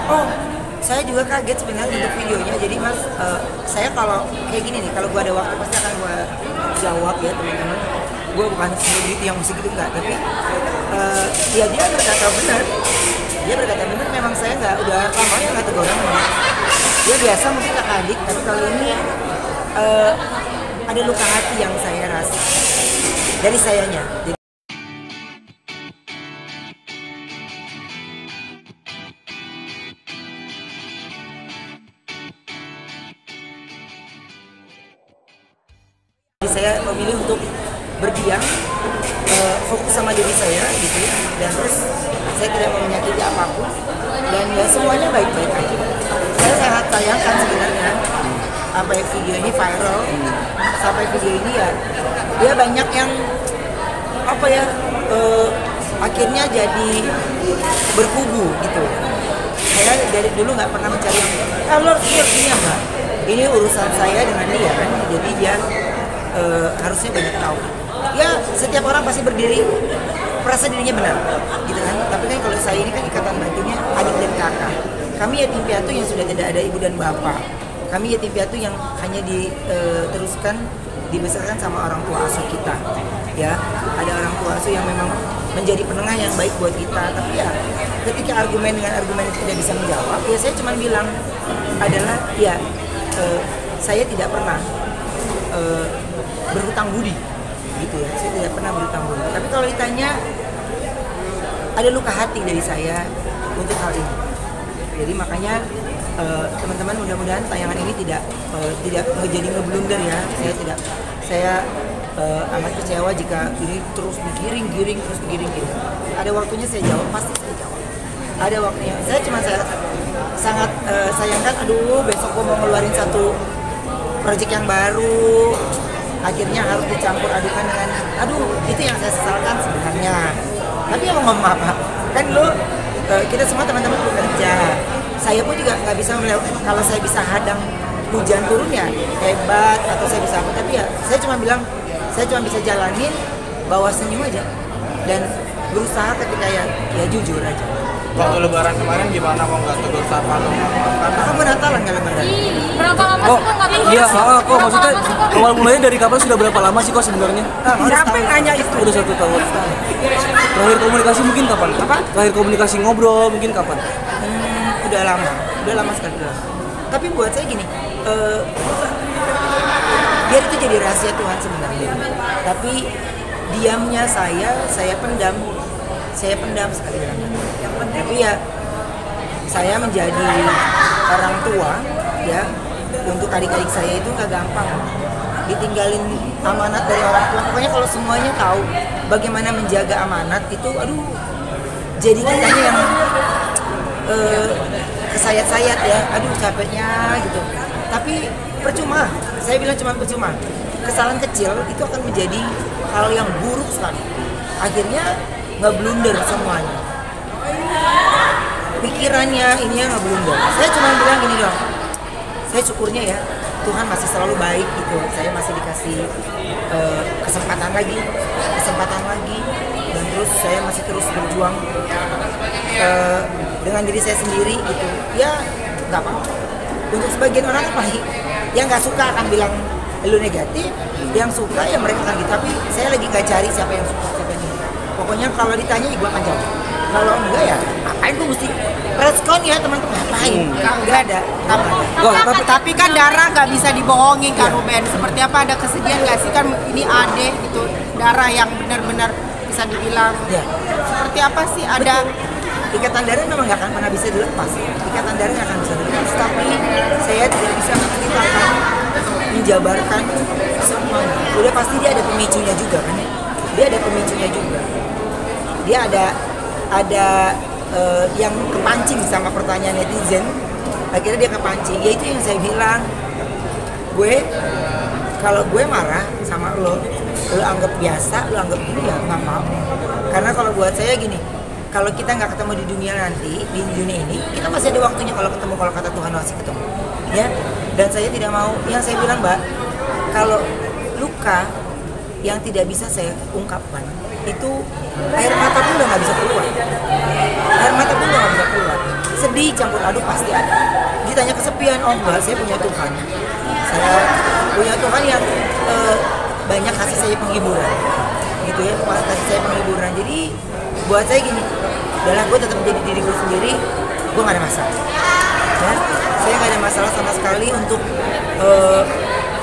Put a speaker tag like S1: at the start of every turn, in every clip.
S1: Oh, saya juga kaget sebenarnya untuk videonya. Jadi mas, saya kalau kayak gini nih, kalau gua ada waktu pasti akan gua jawab ya teman-teman. Gua bukan selebriti yang musik gitu enggak, tapi ya dia berkata benar. Dia berkata benar. Memang saya nggak udah lamanya nggak tegur orang. Dia biasa mungkin kakak adik, tapi kalau ini ada luka hati yang saya rasa dari sayanya. Jadi saya memilih untuk berdiam, fokus sama diri saya gitu, dan terus saya tidak mau menyakiti apapun, dan ya semuanya baik-baik aja. Saya sangat sayangkan sebenarnya apa ya, video ini viral sampai video ini ya dia banyak yang apa ya, akhirnya jadi berkubu gitu. Saya dari dulu nggak pernah mencari lo ini apa, ini urusan saya dengan dia kan, jadi dia harusnya banyak tahu. Ya setiap orang pasti berdiri merasa dirinya benar gitu kan, tapi kan kalau saya ini kan ikatan batinnya adik dan kakak. Kami yatim piatu yang sudah tidak ada ibu dan bapak. Kami yatim piatu yang hanya diteruskan, dibesarkan sama orang tua asuh kita. Ya, ada orang tua asuh yang memang menjadi penengah yang baik buat kita. Tapi ya, ketika argumen dengan argumen tidak bisa menjawab, ya saya cuma bilang adalah ya saya tidak pernah berhutang budi, gitu ya. Saya tidak pernah berhutang budi. Tapi kalau ditanya, ada luka hati dari saya untuk hal ini. Jadi makanya teman-teman mudah-mudahan tayangan ini tidak menjadi ngeblunder ya. Saya amat kecewa jika ini terus digiring terus digiring. Ada waktunya saya jawab, pasti saya jawab. Ada waktunya. Saya sangat sayangkan. Aduh, besok gue mau ngeluarin satu project yang baru. Akhirnya harus dicampur adukan dengan, aduh, itu yang saya sesalkan sebenarnya. Tapi yang ngomong apa? Kan kita semua teman-teman bekerja. Saya pun juga nggak bisa kalau saya bisa hadang hujan turunnya hebat, atau saya bisa apa, tapi ya saya cuma bilang saya cuma bisa jalanin, bawa senyum aja dan berusaha ketika ya jujur aja.
S2: Waktu lebaran kemarin gimana, kok nggak tegur sapa lo?
S1: Kamu Natalan nggak lebaran?
S3: Berapa lama sih kok nggak tegur?
S4: Iya, kok maksudnya awal mulanya dari kapan, sudah berapa lama sih kok sebenarnya?
S1: Siapa yang nanya itu?
S4: Udah 1 tahun. Terakhir komunikasi mungkin kapan?
S1: Apa?
S4: Terakhir komunikasi ngobrol mungkin kapan?
S1: Udah lama sekali. Tapi buat saya gini, biar itu jadi rahasia Tuhan sebenarnya. Tapi diamnya saya pendam sekali lagi. Tapi ya saya menjadi orang tua ya, untuk adik-adik saya itu nggak gampang ditinggalin amanat dari orang tua. Pokoknya kalau semuanya tahu bagaimana menjaga amanat itu, aduh, jadi kitanya yang kesayat-sayat ya, aduh capeknya gitu. Tapi percuma, saya bilang cuma percuma. Kesalahan kecil itu akan menjadi hal yang buruk sekali. Akhirnya nggak blunder semuanya. Pikirannya ini yang nggak blunder. Saya cuma bilang gini dong, saya syukurnya ya Tuhan masih selalu baik gitu. Saya masih dikasih kesempatan lagi, dan terus saya masih terus berjuang dengan diri saya sendiri gitu. Ya nggak apa-apa. Untuk sebagian orang apa yang nggak suka akan bilang lu negatif, yang suka ya mereka akan gitu. Tapi saya lagi nggak cari siapa yang suka, siapa yang enggak. Pokoknya kalau ditanya ibu akan jawab. Kalau enggak ya ngapain gue mesti respon ya teman-teman, ngapain? Nggak ada.
S5: Tapi kan Dara nggak bisa dibohongin kan, Ruben. Seperti apa, ada kesedihan nggak sih, kan ini Ade gitu, Dara yang benar-benar bisa dibilang
S1: ya.
S5: Seperti apa sih, ada
S1: ikatan darah memang nggak akan pernah bisa dilepas. Ikatan darah nggak akan bisa dilepas. Tapi saya tidak bisa menceritakan, menjabarkan semuanya. Udah pasti dia ada pemicunya juga kan? Dia ada pemicunya juga. Dia ada yang kepancing sama pertanyaan netizen. Akhirnya dia kepancing. Ya itu yang saya bilang. Kalau gue marah sama lo anggap biasa, lo anggap gini ya nggak apa-apa. Karena kalau buat saya gini, kalau kita nggak ketemu di dunia nanti, di dunia ini, kita masih ada waktunya kalau ketemu, kalau kata Tuhan masih ketemu. Ya, dan saya tidak mau, yang saya bilang Mbak, kalau luka yang tidak bisa saya ungkapkan, itu air mata pun udah nggak bisa keluar. Air mata pun udah nggak bisa keluar. sedih campur aduk pasti ada. Ditanya kesepian, oh enggak, saya punya Tuhan. Saya punya Tuhan yang banyak kasih saya penghiburan, gitu ya, kasih saya penghiburan. Jadi buat saya gini, adalah gue tetap menjadi diri gue sendiri, gue gak ada masalah. Ya, saya gak ada masalah sama sekali untuk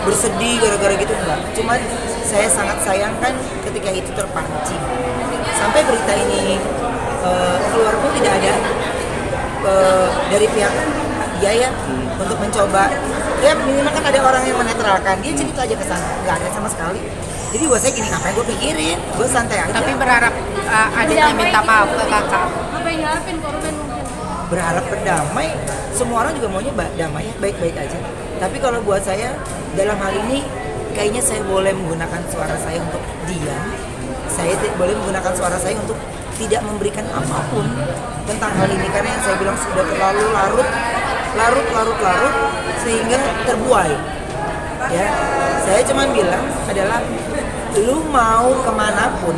S1: bersedih gara-gara gitu, enggak. Cuman saya sangat sayangkan ketika itu terpancing. Sampai berita ini keluar pun tidak ada dari pihak dia ya untuk mencoba. Ya minimal kan ada orang yang menetralkan, dia cerita aja ke sana, nggak ada sama sekali. Jadi buat saya gini, ngapain gue pikirin, gue santai aja.
S5: Tapi berharap adiknya minta maaf ke kakak.
S3: Apa yang diharapin korban mungkin?
S1: Berharap berdamai, semua orang juga maunya damai, baik-baik aja. Tapi kalau buat saya, dalam hal ini kayaknya saya boleh menggunakan suara saya untuk diam. Saya boleh menggunakan suara saya untuk tidak memberikan apapun tentang hal ini, karena yang saya bilang sudah terlalu larut sehingga terbuai. Ya, saya cuma bilang adalah lu mau kemanapun,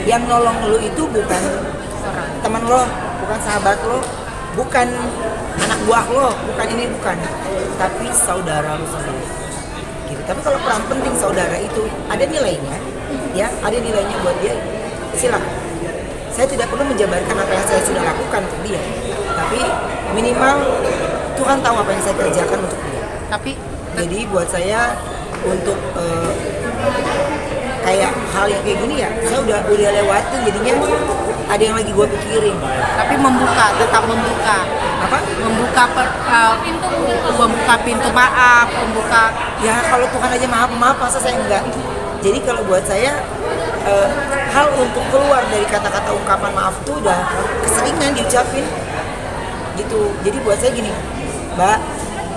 S1: yang nolong lu itu bukan teman lo, bukan sahabat lo, bukan anak buah lo, bukan ini, bukan, tapi saudara lo sendiri. Gitu. Tapi kalau peran penting saudara itu ada nilainya, ya, ada nilainya buat dia, silakan. Saya tidak perlu menjabarkan apa yang saya sudah lakukan untuk dia, tapi minimal Tuhan tahu apa yang saya kerjakan untuk dia.
S5: Tapi
S1: jadi buat saya untuk kayak hal yang kayak gini ya, saya udah lewatin, jadinya ada yang lagi gue pikirin.
S5: tapi tetap membuka
S1: Apa?
S5: membuka pintu maaf, membuka.
S1: Ya kalau Tuhan aja maaf masa saya enggak. Jadi kalau buat saya hal untuk keluar dari kata-kata ungkapan maaf itu udah keseringan diucapin gitu. Jadi buat saya gini, Mbak,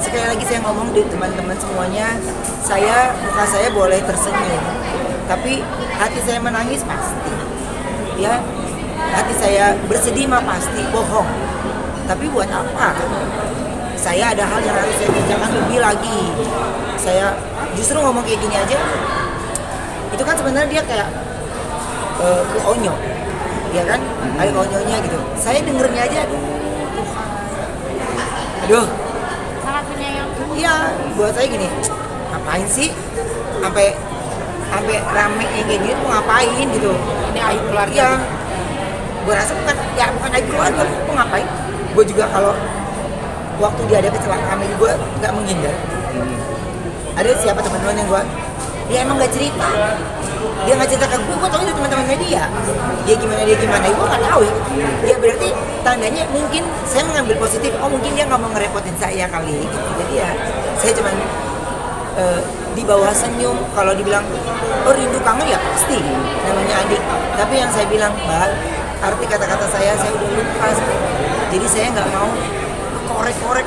S1: sekali lagi saya ngomong di teman-teman semuanya, muka saya boleh tersenyum, tapi hati saya menangis pasti. Ya, hati saya bersedih mah pasti, bohong. Tapi buat apa? Saya ada hal yang harus saya kerjakan lebih lagi. Saya justru ngomong kayak gini aja, itu kan sebenarnya dia kayak ke onyo, ya kan? Ada onyonya gitu. Saya dengernya aja, aduh.
S3: Sangat penyayang.
S1: Iya, buat saya gini, ngapain sih? Sampai rame yang kayak gitu, mau ngapain gitu?
S5: Ini aib keluarga.
S1: Iya, gue rasa bukan aib keluarga, mau ngapain? Gue juga kalau waktu dia ada kecelakaan ini gue nggak menghindar. Ada siapa teman-teman yang dia emang nggak cerita, dia nggak cerita ke gue tahu itu teman-teman media, dia gimana, gue nggak tahu ya. Ya berarti tandanya mungkin saya mengambil positif, oh mungkin dia nggak mau ngerepotin saya kali, gitu. Jadi ya saya cuman di bawah senyum. Kalau dibilang oh rindu kangen ya pasti, namanya adik. Tapi yang saya bilang, Mbak, arti kata-kata saya udah lupa. Jadi saya nggak mau korek-korek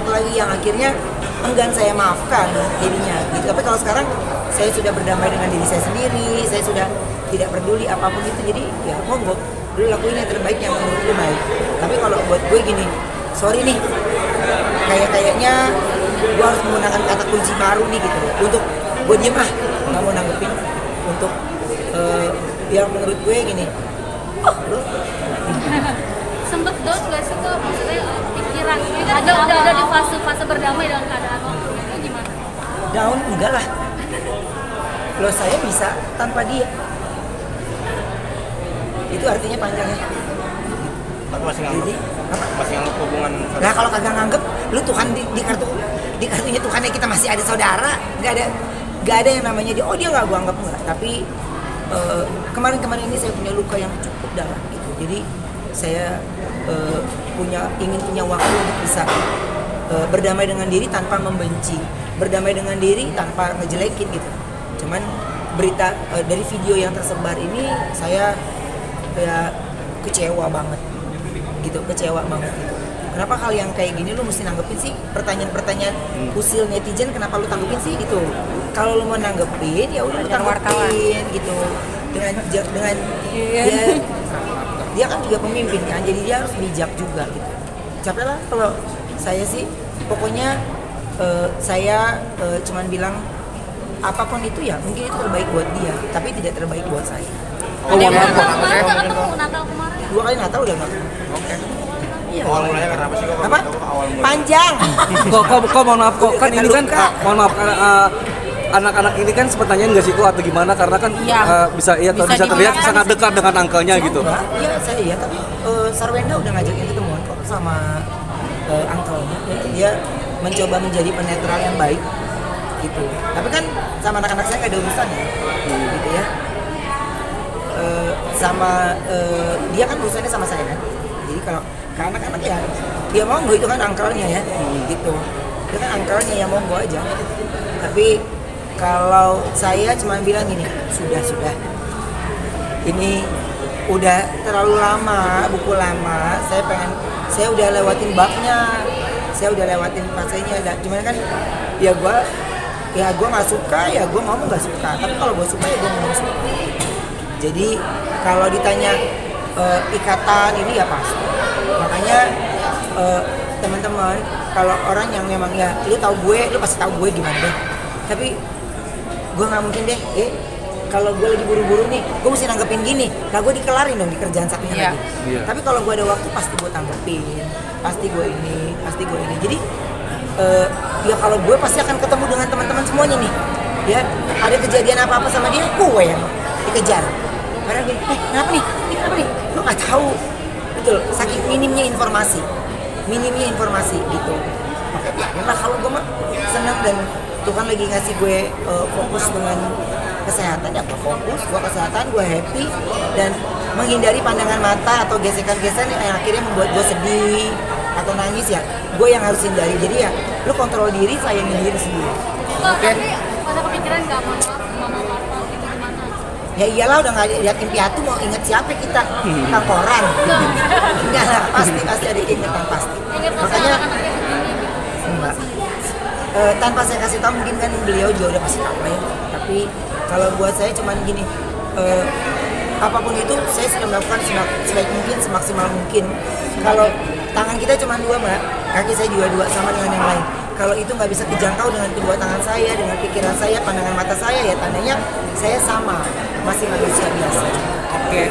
S1: lagi yang akhirnya enggan saya maafkan jadinya gitu. Tapi kalau sekarang saya sudah berdamai dengan diri saya sendiri, saya sudah tidak peduli apapun itu. Jadi ya monggo, lu lakuin yang terbaik yang menurut lu baik. Tapi kalau buat gue gini, sorry nih, kayaknya gue harus menggunakan kata kunci baru nih gitu untuk gue diem nggak mau nanggepin. Untuk yang menurut gue gini, lu
S3: Sempet down gak sih tuh, maksudnya pikiran ada di fase berdamai dengan keadaan waktu itu gimana?
S1: down enggak lah. Lo saya bisa tanpa dia. Itu artinya panjangnya.
S2: Tapi masih
S1: Jadi
S2: nganggep,
S1: apa?
S2: masih nganggep hubungan.
S1: Nah kalau kagak nganggep, lu Tuhan di kartunya Tuhannya kita masih ada saudara, nggak ada yang namanya dia. Oh dia nggak gua anggap enggak. Tapi kemarin ini saya punya luka yang cukup dalam gitu. Jadi saya ingin punya waktu untuk bisa berdamai dengan diri tanpa membenci, berdamai dengan diri tanpa ngejelekin gitu. Cuman berita dari video yang tersebar ini saya ya kecewa banget gitu. Kenapa hal yang kayak gini lu mesti nanggepin sih? Pertanyaan-pertanyaan usil netizen kenapa lu tanggepin sih gitu? Kalau lu mau nanggepin ya udah lu tanggepin gitu. Dengan dia kan juga pemimpin kan, jadi dia harus bijak juga gitu. Capek lah kalau saya sih, pokoknya saya cuman bilang apapun itu ya mungkin itu terbaik buat dia, tapi tidak terbaik buat saya.
S3: Ada yang Natal kemarin nggak ketemu? Natal kemarin?
S1: 2 kali Natal udah nggak.
S2: Oke.
S1: Iya.
S2: Awal mulanya karena apa sih kok?
S1: Apa?
S2: Awal mulanya.
S1: Panjang.
S4: Kok mohon maaf kok kan ini kan
S1: Luka.
S4: mohon maaf anak-anak ini kan sempat nanyain nggak sih kok atau gimana karena kan
S5: Iya.
S4: bisa
S5: Bisa
S4: terlihat
S5: dibilang
S4: sangat dekat dengan angkelnya gitu.
S1: Enggak, iya saya iya, tapi Sarwenda udah ngajakin ketemuan kok sama angkelnya. Dia mencoba menjadi penetral yang baik gitu. Tapi kan sama anak-anak saya nggak ada urusan ya, gitu ya. Dia kan urusannya sama saya kan. Jadi kalau ke anak-anak ya dia monggo itu kan angkelnya ya, gitu. Itu kan angkelnya ya monggo aja. Tapi kalau saya cuma bilang gini, sudah. Ini udah terlalu lama, buku lama. Saya udah lewatin babnya, saya udah lewatin fasenya. Cuman kan ya gue nggak suka, ya gue ngomong nggak suka. Tapi kalau gue suka ya gue ngomong suka. Jadi kalau ditanya ikatan ini ya pasti. Makanya teman-teman, kalau orang yang memang ya lu pasti tahu gue gimana deh. Tapi gue nggak mungkin deh, kalau gue lagi buru-buru nih, gue mesti nanggepin gini. Nah gue dikelarin dong di kerjaan satunya lagi.
S4: Iya.
S1: Tapi kalau gue ada waktu pasti gue tanggepin, pasti gue ini. Jadi ya kalau gue pasti akan ketemu dengan teman-teman semuanya nih. Ya ada kejadian apa-apa sama dia, gue yang dikejar. Karena gini, kenapa nih? Lu nggak tahu, betul. Saking minimnya informasi gitu. Makanya ya kalau gue mah senang dan Tuhan lagi ngasih gue fokus dengan kesehatan, ya gue fokus, gue kesehatan, gue happy dan menghindari pandangan mata atau gesekan-gesekan yang akhirnya membuat gue sedih atau nangis ya gue yang harus hindari. Jadi ya lu kontrol diri, sayangin diri sendiri.
S3: Tapi ada kepikiran nggak mama papa gitu gimana?
S1: Ya iyalah udah nggak yakin piatu mau inget siapa kita tentang koran. Enggak lah, pasti ada ingetan pasti.
S3: Ingat masa
S1: Makanya
S3: anak-anaknya begini gitu.
S1: enggak. Tanpa saya kasih tahu mungkin kan beliau juga udah pasti tahu ya. Tapi kalau buat saya cuman gini, apapun itu saya sudah melakukan sebaik mungkin, semaksimal mungkin. Kalau tangan kita cuma dua mbak, kaki saya juga dua sama dengan yang lain. Kalau itu nggak bisa kejangkau dengan kedua tangan saya, dengan pikiran saya, pandangan mata saya, ya tandanya saya sama, masih manusia biasa.
S4: Oke.